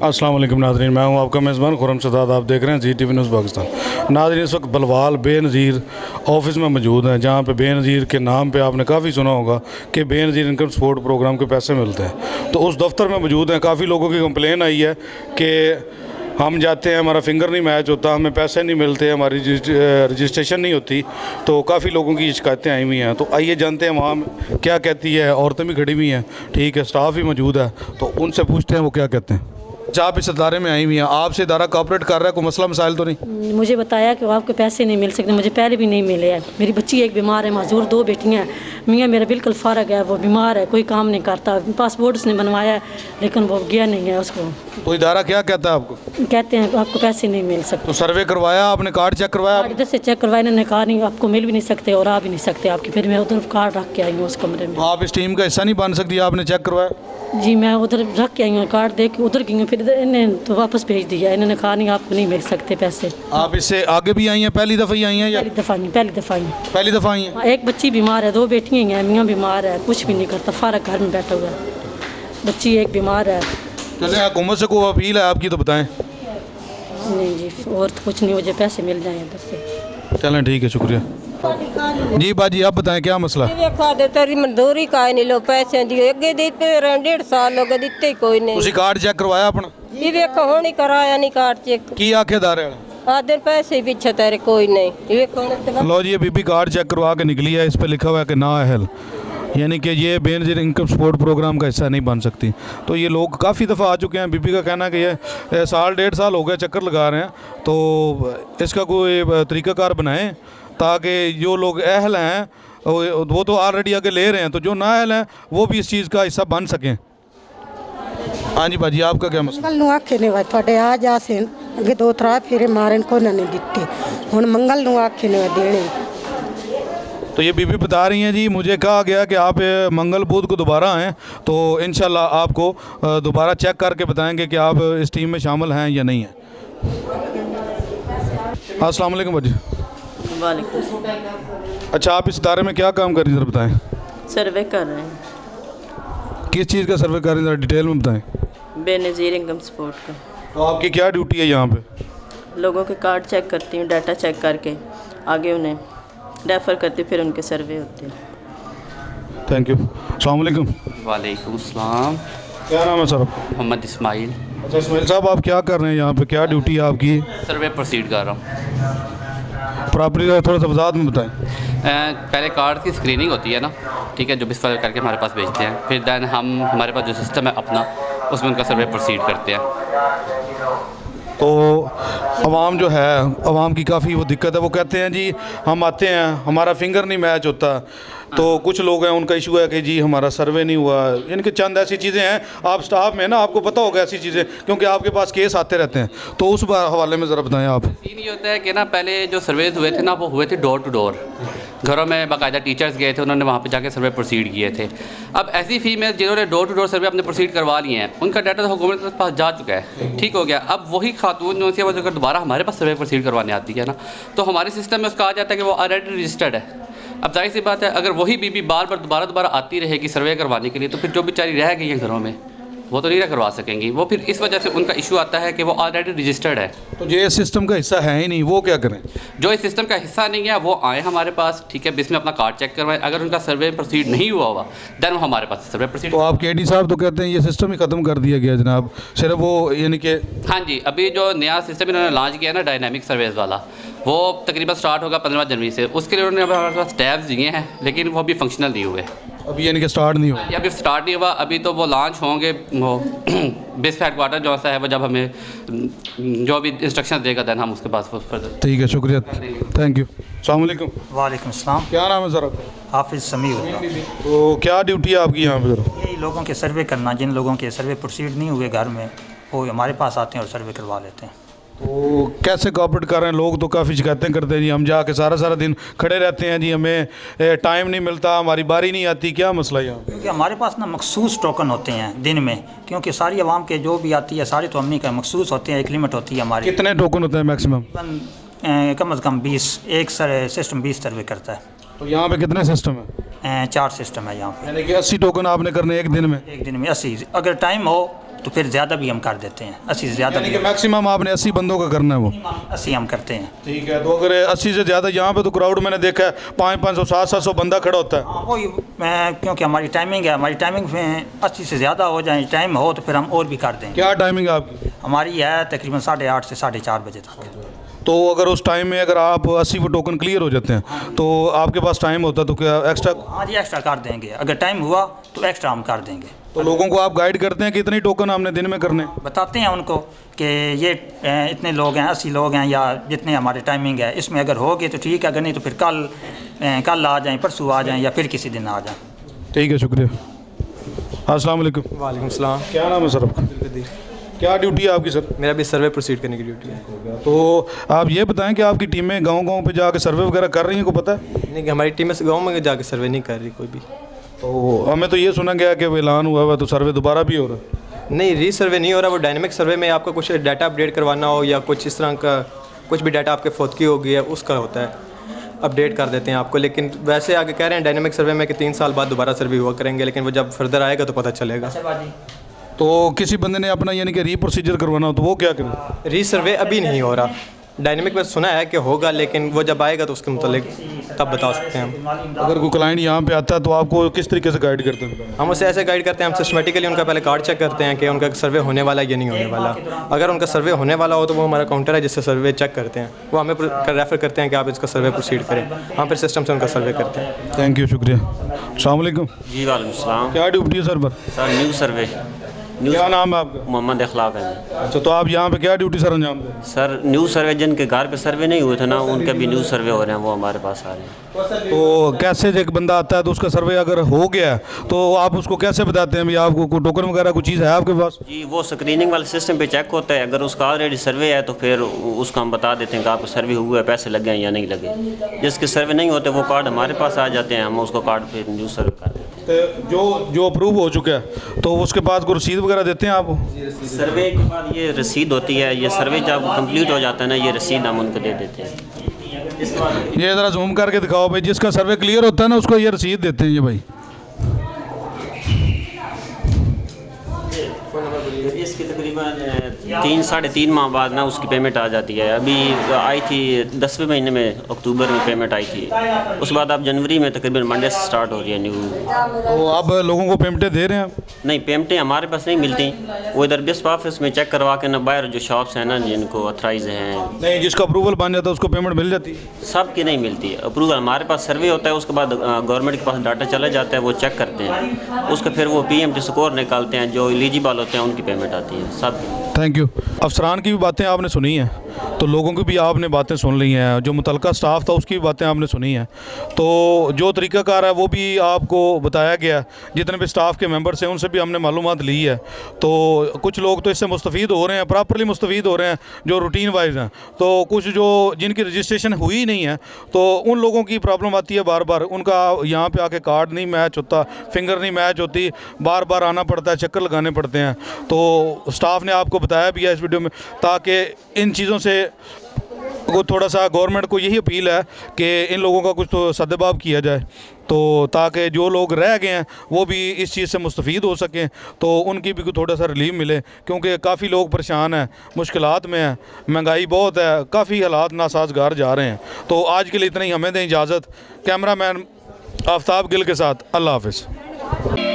अस्सलाम वालेकुम नाज़रीन, मैं हूं आपका मेज़बान खुर्रम सदाद। आप देख रहे हैं ZTV न्यूज़ पाकिस्तान। नाज़रीन, इस वक्त बलवाल बेनज़ीर ऑफिस में मौजूद हैं, जहां पे बेनज़ीर के नाम पे आपने काफ़ी सुना होगा कि बेनज़ीर इनकम सपोर्ट प्रोग्राम के पैसे मिलते हैं। तो उस दफ्तर में मौजूद हैं। काफ़ी लोगों की कंप्लेन आई है कि हम जाते हैं, हमारा फिंगर नहीं मैच होता, हमें पैसे नहीं मिलते, हमारी रजिस्ट्रेशन नहीं होती। तो काफ़ी लोगों की शिकायतें आई हुई हैं। तो आइए जानते हैं वहाँ क्या कहती है। औरतें भी खड़ी हुई हैं, ठीक है, स्टाफ भी मौजूद है, तो उनसे पूछते हैं वो क्या कहते हैं। अच्छा, आप इस इदारे में आई हुई हैं, आपसे इदारा कोऑपरेट कर रहा है, कोई मसला मसाइल तो नहीं? मुझे बताया कि आपको पैसे नहीं मिल सकते, मुझे पहले भी नहीं मिले हैं। मेरी बच्ची एक बीमार है, माजूर, 2 बेटियां हैं, मियाँ मेरा बिल्कुल फारग है, वो बीमार है, कोई काम नहीं करता। पासपोर्ट उसने बनवाया है लेकिन वो गया नहीं है उसको। तो इदारा क्या कहता है आपको? कहते हैं आपको पैसे नहीं मिल सकते। तो सर्वे करवाया आपने, कार्ड चेक करवाया? इधर से चेक करवाया, इन्होंने कहा नहीं आपको मिल भी नहीं सकते और आ भी नहीं सकते आपकी। फिर मैं उधर कार्ड रख के आई हूँ उस कमरे में। तो आप इस टीम का हिस्सा नहीं बन सकती, आपने चेक करवाया? जी, मैं उधर रख के आई हूँ, कार्ड दे के उधर गई हूँ, फिर इन्हें तो वापस भेज दिया। इन्होंने कहा नहीं आपको नहीं मिल सकते पैसे। आप इससे आगे भी आई हैं, पहली दफ़ा ही आई हैं या पहली दफ़ा नहीं, पहली दफ़ा ही। पहली दफ़ा आई हैं? एक बच्ची बीमार है, 2 बेटियाँ हैं, मियाँ बीमार है, कुछ भी नहीं करता, फारग घर में बैठा हुआ है। बच्ची एक बीमार है। चलें, हुकूमत से कोई अपील है आपकी तो बताएं। नहीं जी, और तो कुछ नहीं, मुझे पैसे मिल जाएँ इधर से। चलें, ठीक है, शुक्रिया जी। बाजी, आप बताएं क्या मसला? ਵੇਖਾ ਦੇ ਤੇਰੀ ਮਜ਼ਦੂਰੀ ਕਾਇ ਨਹੀਂ ਲੋ ਪੈਸੇ ਦੀ ਅੱਗੇ ਦਿੱਤੇ 1.5 ਸਾਲ ਹੋ ਗਏ ਦਿੱਤੇ ਹੀ ਕੋਈ ਨਹੀਂ। ਤੁਸੀਂ कार्ड चेक करवाया अपना? ਇਹ ਵੇਖੋ ਹੁਣ ਹੀ ਕਰਾਇਆ ਨਹੀਂ ਕਾਰਡ ਚੈੱਕ की आखे दारे वाला? ਆਦੇ ਪੈਸੇ ਪਿੱਛੇ ਤੇਰੇ ਕੋਈ नहीं। ਇਹ ਵੇਖੋ ਹੁਣ लो जी, ये बीबी कार्ड चेक करवा के निकली है, इस पर लिखा हुआ है कि ना अहल, यानी कि ये बेनज़ीर इनकम सपोर्ट प्रोग्राम का हिस्सा नहीं बन सकती। तो ये लोग काफ़ी दफ़ा आ चुके हैं। बीबी का कहना है कि ये साल 1.5 साल हो गए चक्कर लगा रहे हैं, तो इसका कोई तरीक़ाकार बनाएं ताकि जो लोग अहल हैं वो तो ऑलरेडी आगे ले रहे हैं, तो जो ना अहल हैं वो भी इस चीज़ का हिस्सा बन सकें। हाँ जी बाजी, आपका क्या मसला? मंगल ਨੂੰ ਆਖੇ ਨੇ ਵਾ ਤੁਹਾਡੇ ਆ ਜਾ ਸੇ ਅੱਗੇ 2-3 ਫੇਰੇ ਮਾਰਨ को नहीं ਦਿੱਤੇ, ਹੁਣ मंगल ਨੂੰ ਆਖੇ ਨੇ देने। तो ये बीबी बता रही हैं जी, मुझे कहा गया कि आप मंगल बुध को दोबारा आएँ, तो इंशाल्लाह आपको दोबारा चेक करके बताएंगे कि आप इस टीम में शामिल हैं या नहीं हैं। अस्सलाम वालेकुम बाजी। वालेकुम। अच्छा, आप इस इदारे में क्या काम कर रही हैं, ज़रा बताएं। सर्वे कर रहे हैं, किस चीज़ का सर्वे कर रही हैं, ज़रा डिटेल में बताएं। बेनज़ीर इनकम सपोर्ट का। तो आपकी क्या ड्यूटी है यहाँ पे? लोगों के कार्ड चेक करती हूँ, डाटा चेक करके आगे उन्हें रेफ़र करती हूँ, फिर उनके सर्वे होते हैं। Thank you. अस्सलाम वालेकुम। वालेकुम अस्सलाम। क्या नाम है सर आपका? मोहम्मद इस्माइल। अच्छा इस्माइल साहब, आप क्या कर रहे हैं यहाँ पे, क्या ड्यूटी है आपकी? सर्वे प्रोसीड कर रहा हूँ। प्रॉपर्टी का थोड़ा सा वजाहत में बताएं। पहले कार्ड की स्क्रीनिंग होती है ना, ठीक है, जो भी फिल करके हमारे पास भेजते हैं, फिर दैन हम हमारे पास जो सिस्टम है अपना, उसमें उनका सर्वे प्रोसीड करते हैं। तो अवाम जो है, अवाम की काफ़ी वो दिक्कत है। वो कहते हैं जी हम आते हैं, हमारा फिंगर नहीं मैच होता, तो कुछ लोग हैं उनका इशू है कि जी हमारा सर्वे नहीं हुआ, यानी कि चंद ऐसी चीज़ें हैं। आप स्टाफ में ना, आपको पता होगा ऐसी चीज़ें, क्योंकि आपके पास केस आते रहते हैं, तो उस हवाले में ज़रा बताएं आप। सीन ये होता है कि ना, पहले जो सर्वेज हुए थे ना, वो हुए थे डोर टू डोर, घरों में बाकायदा टीचर्स गए थे, उन्होंने वहाँ पे जाके सर्वे प्रोसीड किए थे। अब ऐसी फीमेल जिन्होंने डोर टू डोर सर्वे अपने प्रोसीड करवा लिए हैं, उनका डाटा तो हुकूमत के पास जा चुका है, ठीक हो गया। अब वही खातून जो है, अगर दोबारा हमारे पास सर्वे प्रोसीड करवाने आती है ना, तो हमारे सिस्टम में उसका आ जाता है कि वो ऑलरेडी रजिस्टर्ड है। अब जाहिर सी बात है, अगर वही बीबी बार बार दोबारा आती रहेगी सर्वे करवाने के लिए, तो फिर जो बेचारी रह गई हैं घरों में, वो तो नहीं करवा सकेंगी। वो फिर इस वजह से उनका इशू आता है कि वो ऑलरेडी रजिस्टर्ड है। तो ये सिस्टम का हिस्सा है ही नहीं, वो क्या करें? जो इस सिस्टम का हिस्सा नहीं है, वो आए हमारे पास, ठीक है, इसमें अपना कार्ड चेक करवाएं। अगर उनका सर्वे प्रोसीड नहीं हुआ होगा, दैन वो हमारे पास सर्वे प्रोसीड। तो आप KD साहब तो कहते हैं ये सिस्टम ही ख़त्म कर दिया गया जनाब, सिर्फ वो यानी कि। हाँ जी, अभी जो नया सिस्टम इन्होंने लॉन्च किया है ना, डायनामिक सर्वेज वाला, वो तकरीबन स्टार्ट होगा 15 जनवरी से। उसके लिए उन्होंने हमारे पास टैब्स दिए हैं, लेकिन वो अभी फंक्शनल नहीं हुए, अभी यानी कि स्टार्ट नहीं हुआ। अभी स्टार्ट नहीं हुआ, अभी तो वो लॉन्च होंगे। वो बेस हेडक्वार्टर जो सा है, वो जब हमें जो भी इंस्ट्रक्शन देगा, दैन हम उसके बाद फर्दर। ठीक है, शुक्रिया, थैंक यू। अस्सलाम वालेकुम। वालेकुम अस्सलाम। क्या नाम है सर आपका? हाफिज़ समीउल्लाह। तो क्या ड्यूटी है आपकी यहाँ पे सर? यही लोगों के सर्वे करना, जिन लोगों के सर्वे प्रोसीड नहीं हुए घर में, वो हमारे पास आते हैं और सर्वे करवा लेते हैं। तो कैसे कोऑपरेट कर रहे हैं लोग? तो काफ़ी शिकायतें करते हैं जी, हम जाके सारा दिन खड़े रहते हैं जी, हमें टाइम नहीं मिलता, हमारी बारी नहीं आती, क्या मसला है यहाँ? क्योंकि हमारे पास ना मखसूस टोकन होते हैं दिन में, क्योंकि सारी आवाम के जो भी आती है सारी तो हम नहीं कर, मखसूस होते हैं, एक लिमिट होती है हमारी। कितने टोकन होते हैं मैक्सिमम? कम अज़ कम 20, एक सिस्टम 20 सर्वे करता है। तो यहाँ पे कितने सिस्टम है? 4 सिस्टम है यहाँ पे। यानी कि 80 टोकन आपने करने एक दिन में? एक दिन में 80, अगर टाइम हो तो फिर ज़्यादा भी हम कर देते हैं, 80 से ज़्यादा भी मैक्सिमम आपने 80 बंदों का करना है वो? 80 हम करते हैं। ठीक है, तो अगर 80 से ज़्यादा यहाँ पे तो क्राउड मैंने देखा है 500 700 बंदा खड़ा होता है। हाँ वही क्योंकि हमारी टाइमिंग है, हमारी टाइमिंग में 80 से ज़्यादा हो जाए टाइम हो तो फिर हम और भी कर देंगे। क्या टाइमिंग है आपकी? हमारी है तकरीबन 8:30 से 4:30 बजे तक। तो अगर उस टाइम में अगर आप 80 वो टोकन क्लियर हो जाते हैं तो आपके पास टाइम होता तो क्या एक्स्ट्रा? हाँ जी एक्स्ट्रा कर देंगे, अगर टाइम हुआ तो एक्स्ट्रा हम कर देंगे। तो लोगों को आप गाइड करते हैं कि इतनी टोकन हमने दिन में करने? बताते हैं उनको कि ये इतने लोग हैं, 80 लोग हैं या जितने हमारे टाइमिंग है, इसमें अगर हो गए तो ठीक है, अगर नहीं तो फिर कल आ जाएं, परसों आ जाएं या फिर किसी दिन आ जाएं। ठीक है, शुक्रिया। अस्सलाम वालेकुम। वालेकुम सलाम। क्या नाम है सर आपका? क्या ड्यूटी है आपकी सर? मेरा भी सर्वे प्रोसीड करने की ड्यूटी है। तो आप ये बताएं कि आपकी टीमें गांव-गांव पे जाके सर्वे वगैरह कर रही हैं, को पता है? नहीं, हमारी टीम गाँव में जाके सर्वे नहीं कर रही कोई भी। तो हमें तो ये सुना गया कि वो ऐलान हुआ हुआ तो सर्वे दोबारा भी हो रहा है। नहीं, रीसर्वे नहीं हो रहा, वो डायनेमिक सर्वे में आपका कुछ डाटा अपडेट करवाना हो या कुछ इस तरह का कुछ भी डाटा आपके फौतगी हो गई है उसका होता है, अपडेट कर देते हैं आपको। लेकिन वैसे आगे कह रहे हैं डायनेमिक सर्वे में कि 3 साल बाद दोबारा सर्वे हुआ करेंगे, लेकिन वो जब फर्दर आएगा तो पता चलेगा। तो किसी बंदे ने अपना यानी कि री प्रोसीजर करवाना हो तो वो क्या करें? रीसर्वे अभी नहीं हो रहा, डायनेमिक में सुना है कि होगा, लेकिन वो जब आएगा तो उसके मुतालिक तब बता सकते हैं हम। अगर कोई क्लाइंट यहाँ पे आता है तो आपको किस तरीके से गाइड करते हैं? हम उसे ऐसे गाइड करते हैं, हम सिस्टमेटिकली उनका पहले कार्ड चेक करते हैं कि उनका सर्वे होने वाला है या नहीं होने वाला। अगर उनका सर्वे होने वाला हो तो वो हमारा काउंटर है जिससे सर्वे चेक करते हैं, वो हमें रेफ़र करते हैं कि आप इसका सर्वे प्रोसीड करें, हम फिर सिस्टम से उनका सर्वे करते हैं। थैंक यू, शुक्रिया। अस्सलाम वालेकुम। जी वालेकुम सलाम। क्या ड्यूटी है सर पर? सर न्यू सर्वे। क्या नाम है आपका? मोहम्मद इखलाक है। अच्छा, तो आप यहाँ पे क्या ड्यूटी सर अंजाम दें? सर न्यू सर्वे जिनके घर पे सर्वे नहीं हुए थे ना, उनके भी न्यू सर्वे हो रहे हैं, वो हमारे पास आ रहे हैं। तो कैसे एक बंदा आता है तो उसका सर्वे अगर हो गया है तो आप उसको कैसे बताते हैं? भाई आपको कोई टोकन वगैरह कोई चीज़ है आपके पास? जी वो स्क्रीनिंग वाले सिस्टम पे चेक होता है, अगर उसका ऑलरेडी सर्वे है तो फिर उसको हम बता देते हैं कि आपको सर्वे हुआ है, पैसे लगे हैं या नहीं लगे। जिसके सर्वे नहीं होते वो कार्ड हमारे पास आ जाते हैं, हम उसको कार्ड पे न्यू सर्वे कर देते हैं। तो जो अप्रूव हो चुका है तो उसके बाद कोई रसीद वगैरह देते हैं आप? सर्वे के बाद ये रसीद होती है, ये सर्वे जब कंप्लीट हो जाता है ना, ये रसीद हम उनको दे देते हैं। ये ज़रा जूम करके दिखाओ भाई, जिसका सर्वे क्लियर होता है ना उसको ये रसीद देते हैं ये भाई। इसकी तकरीबन 3-3.5 माह बाद ना उसकी पेमेंट आ जाती है। अभी आई थी 10वें महीने में, अक्टूबर में पेमेंट आई थी, उसके बाद अब जनवरी में तकरीबन मंडे से स्टार्ट हो रही है न्यू। तो अब लोगों को पेमेंटें दे रहे हैं? नहीं, पेमेंटें हमारे पास नहीं मिलती, वो इधर बिस्प ऑफिस में चेक करवा के ना बाहर जो शॉप्स हैं ना जिनको अथराइज हैं। नहीं, जिसका अप्रूवल बन जाता है उसको पेमेंट मिल जाती है? सब की नहीं मिलती है अप्रूवल, हमारे पास सर्वे होता है, उसके बाद गवर्नमेंट के पास डाटा चला जाता है, वो चेक करते हैं, उसका फिर वो PMT स्कोर निकालते हैं, जो एलिजिबल होते हैं उनकी पेमेंट आती है सब। Thank you. अफसरान की भी बातें आपने सुनी हैं, तो लोगों की भी आपने बातें सुन ली हैं, जो मुतलका स्टाफ था उसकी भी बातें आपने सुनी हैं, तो जो तरीक़ाकार है वो भी आपको बताया गया। जितने भी स्टाफ के मेंबर्स हैं उनसे भी हमने मालूमात ली है, तो कुछ लोग तो इससे मुस्तफ़ीद हो रहे हैं, प्रॉपरली मुस्तफ़ीद हो रहे हैं जो रूटीन वाइज हैं, तो कुछ जो जिनकी रजिस्ट्रेशन हुई नहीं है तो उन लोगों की प्रॉब्लम आती है बार बार, उनका यहाँ पे आके कार्ड नहीं मैच होता, फिंगर नहीं मैच होती, बार बार आना पड़ता है, चक्कर लगाने पड़ते हैं। तो स्टाफ ने आपको बताया भी है इस वीडियो में, ताकि इन चीज़ों से वो थोड़ा सा गवर्नमेंट को यही अपील है कि इन लोगों का कुछ तो सद्दबाब किया जाए, तो ताकि जो लोग रह गए हैं वो भी इस चीज़ से मुस्तफ़ीद हो सकें, तो उनकी भी थोड़ा सा रिलीफ मिले, क्योंकि काफ़ी लोग परेशान हैं, मुश्किलात में हैं, महंगाई बहुत है, काफ़ी हालात नासाजगार जा रहे हैं। तो आज के लिए इतना ही, हमें दें इजाज़त। कैमरा मैन आफ्ताब गिल के साथ, अल्लाह हाफ़िज़।